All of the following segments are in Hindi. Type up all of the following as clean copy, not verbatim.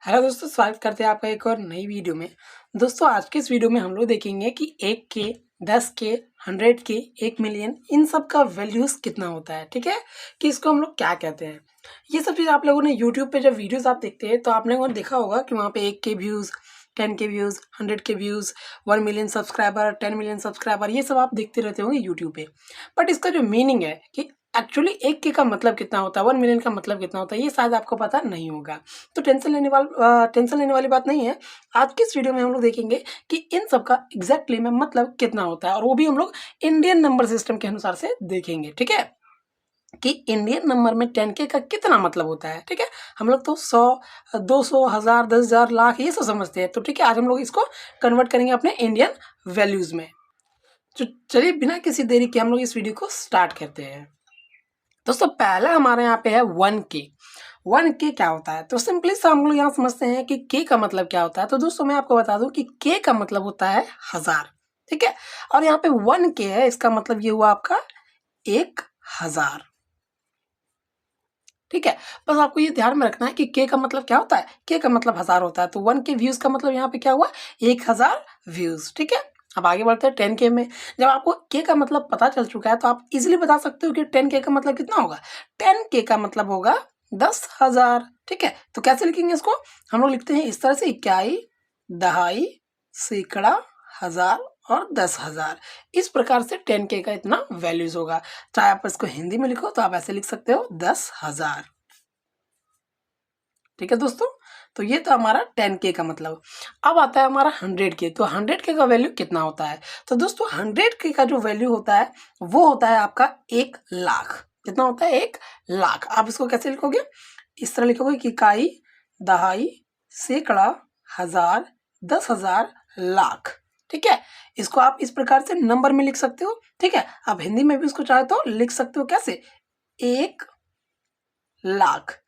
हेलो दोस्तों, स्वागत करते हैं आपका एक और नई वीडियो में। दोस्तों आज के इस वीडियो में हम लोग देखेंगे कि 1K, 10K, 100K, 1 million in सब का वैल्यूज़ कितना होता है, ठीक है? कि इसको हम लोग क्या कहते हैं। ये सब चीज़ आप लोगों ने यूट्यूब पे जब वीडियोज़ आप देखते हैं तो आप लोगों ने देखा होगा कि वहाँ पे 1K views, 10K views, 100K views, 1 million subscriber, 10 million subscriber, ये सब आप देखते रहते होंगे यूट्यूब पे। बट इसका जो मीनिंग है कि एक्चुअली 1K का मतलब कितना होता है, 1 मिलियन का मतलब कितना होता है, ये शायद आपको पता नहीं होगा। तो टेंशन लेने वाली बात नहीं है। आज की इस वीडियो में हम लोग देखेंगे कि इन सब का एग्जैक्टली में मतलब कितना होता है, और वो भी हम लोग इंडियन नंबर सिस्टम के अनुसार से देखेंगे, ठीक है? कि इंडियन नंबर में 10K का कितना मतलब होता है, ठीक है? हम लोग तो 100, 200, 1000, 10,000, लाख ये सब समझते हैं। तो ठीक है, आज हम लोग इसको कन्वर्ट करेंगे अपने इंडियन वैल्यूज में। तो चलिए बिना किसी देरी के हम लोग इस वीडियो को स्टार्ट करते हैं। दोस्तों पहला हमारे यहाँ पे है 1K। 1K क्या होता है? तो सिंपली सा हम लोग यहाँ समझते हैं कि K का मतलब क्या होता है। तो दोस्तों मैं आपको बता दूं कि K का मतलब होता है 1000, ठीक है? और यहाँ पे 1K है, इसका मतलब ये हुआ आपका 1000, ठीक है? बस आपको ये ध्यान में रखना है कि K का मतलब क्या होता है। K का मतलब 1000 होता है। तो 1K व्यूज का मतलब यहाँ पे क्या हुआ, 1000 व्यूज, ठीक है? अब आगे बढ़ते हैं 10K में। जब आपको K का मतलब पता चल चुका है तो आप इजीली बता सकते हो कि 10K का मतलब कितना होगा। 10K का मतलब होगा 10,000, ठीक है? तो कैसे लिखेंगे इसको? हम लोग लिखते हैं इस तरह से, इकाई, दहाई, सैकड़ा, हजार और 10,000। इस प्रकार से 10K का इतना वैल्यूज होगा। चाहे आप इसको हिंदी में लिखो तो आप ऐसे लिख सकते हो 10,000, ठीक है दोस्तों? तो ये तो हमारा 10K का मतलब। अब आता है हमारा 100K। तो 100K का वैल्यू कितना होता है? तो दोस्तों 100K का जो वैल्यू होता है वो होता है आपका 1,00,000। कितना होता है? 1,00,000। आप इसको कैसे लिखोगे? इस तरह लिखोगे कि इकाई, दहाई, सैकड़ा, हजार, 10,000, लाख, ठीक है? इसको आप इस प्रकार से नंबर में लिख सकते हो, ठीक है? आप हिंदी में भी इसको चाहे तो लिख सकते हो। कैसे? 1,00,000।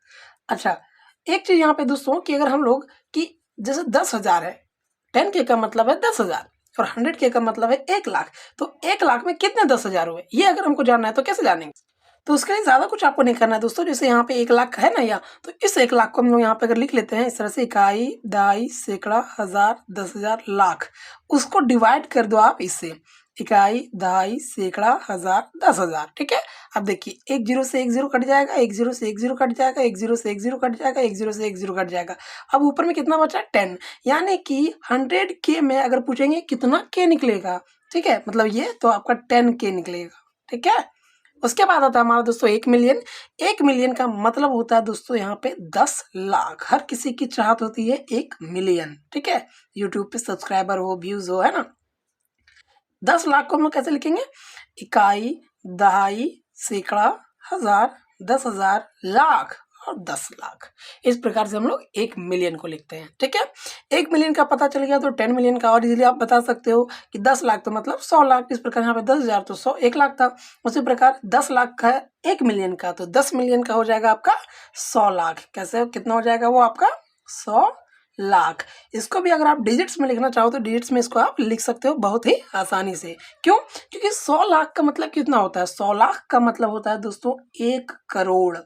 अच्छा, एक चीज यहाँ पे दोस्तों कि अगर हम लोग कि जैसे 10,000 है, 10K का मतलब है 10,000 और 100K का मतलब है 1,00,000। तो 1,00,000 में कितने 10,000 हुए, ये अगर हमको जानना है तो कैसे जानेंगे? तो उसके लिए ज्यादा कुछ आपको नहीं करना है दोस्तों। जैसे यहाँ पे 1,00,000 है ना, यहाँ तो इस 1,00,000 को हम लोग यहाँ पे अगर लिख लेते हैं इस तरह से, इकाई, दहाई, सैकड़ा, हजार, 10,000, लाख, उसको डिवाइड कर दो आप इससे, इकाई, दहाई, सैकड़ा, हजार, 10,000, ठीक है? अब देखिए, एक जीरो से एक जीरो कट जाएगा, एक जीरो से एक जीरो कट जाएगा, एक जीरो से एक जीरो कट जाएगा, एक जीरो से एक जीरो कट जाएगा। अब ऊपर में कितना बचा? 10। यानी कि 100K में अगर पूछेंगे कितना K निकलेगा, ठीक है, मतलब ये तो आपका 10K निकलेगा, ठीक है? उसके बाद आता है हमारा दोस्तों 1 मिलियन। 1 मिलियन का मतलब होता है दोस्तों यहाँ पे 10,00,000। हर किसी की चाहत होती है 1 मिलियन, ठीक है? यूट्यूब पे सब्सक्राइबर हो, व्यूज हो, है ना? 10,00,000 को हम लोग कैसे लिखेंगे? इकाई, दहाई, सैकड़ा, हजार, 10,000, लाख और 10,00,000। इस प्रकार से हम लोग 1 मिलियन को लिखते हैं, ठीक है? 1 मिलियन का पता चल गया तो 10 मिलियन का और इजीली आप बता सकते हो कि 10,00,000 तो मतलब 100,00,000। इस प्रकार यहाँ पे 10,000 तो 100, 1,00,000 था। उसी प्रकार 10,00,000 का है 1 मिलियन का, तो 10 मिलियन का हो जाएगा आपका 100,00,000। कैसे, कितना हो जाएगा वो आपका? 100,00,000। इसको भी अगर आप डिजिट्स में लिखना चाहो तो डिजिट्स में इसको आप लिख सकते हो बहुत ही आसानी से। क्यों? क्योंकि 100,00,000 का मतलब कितना होता है? 100,00,000 का मतलब होता है दोस्तों 1 करोड़।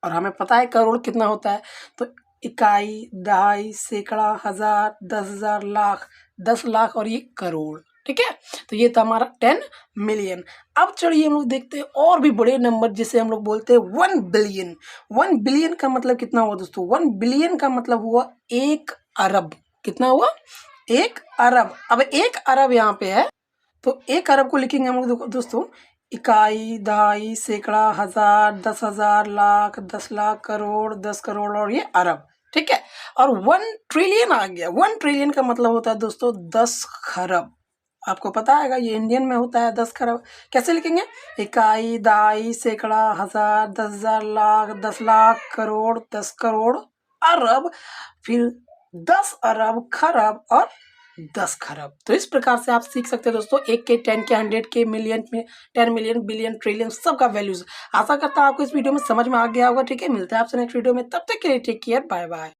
और हमें पता है करोड़ कितना होता है। तो इकाई, दहाई, सैकड़ा, हजार, 10,000, लाख, 10,00,000 और ये करोड़, ठीक है? तो ये था हमारा 10 मिलियन। अब चलिए हम लोग देखते हैं और भी बड़े नंबर जिसे हम लोग बोलते हैं 1 बिलियन। 1 बिलियन का मतलब कितना हुआ दोस्तों? 1 बिलियन का मतलब हुआ 1 अरब। कितना हुआ? 1 अरब। अब 1 अरब यहाँ पे है तो 1 अरब को लिखेंगे हम लोग, देखो दोस्तों, इकाई, दहाई, सैकड़ा, हजार, 10,000, लाख, 10,00,000, करोड़, 10 करोड़ और ये अरब, ठीक है? और 1 ट्रिलियन आ गया। 1 ट्रिलियन का मतलब होता है दोस्तों 10 खरब। आपको पता है ये इंडियन में होता है 10 खरब। कैसे लिखेंगे? इकाई, दहाई, सैकड़ा, हजार, 10,000, लाख, 10,00,000, करोड़, 10 करोड़, अरब, फिर 10 अरब, खरब और 10 खरब। तो इस प्रकार से आप सीख सकते हैं दोस्तों 1K, 10K, 100K, मिलियन में, 10 मिलियन, बिलियन, ट्रिलियन सबका वैल्यूज। आशा करता हूं आपको इस वीडियो में समझ में आ गया होगा, ठीक है? मिलते हैं आपसे नेक्स्ट वीडियो में, तब तक के लिए टेक केयर, बाय बाय।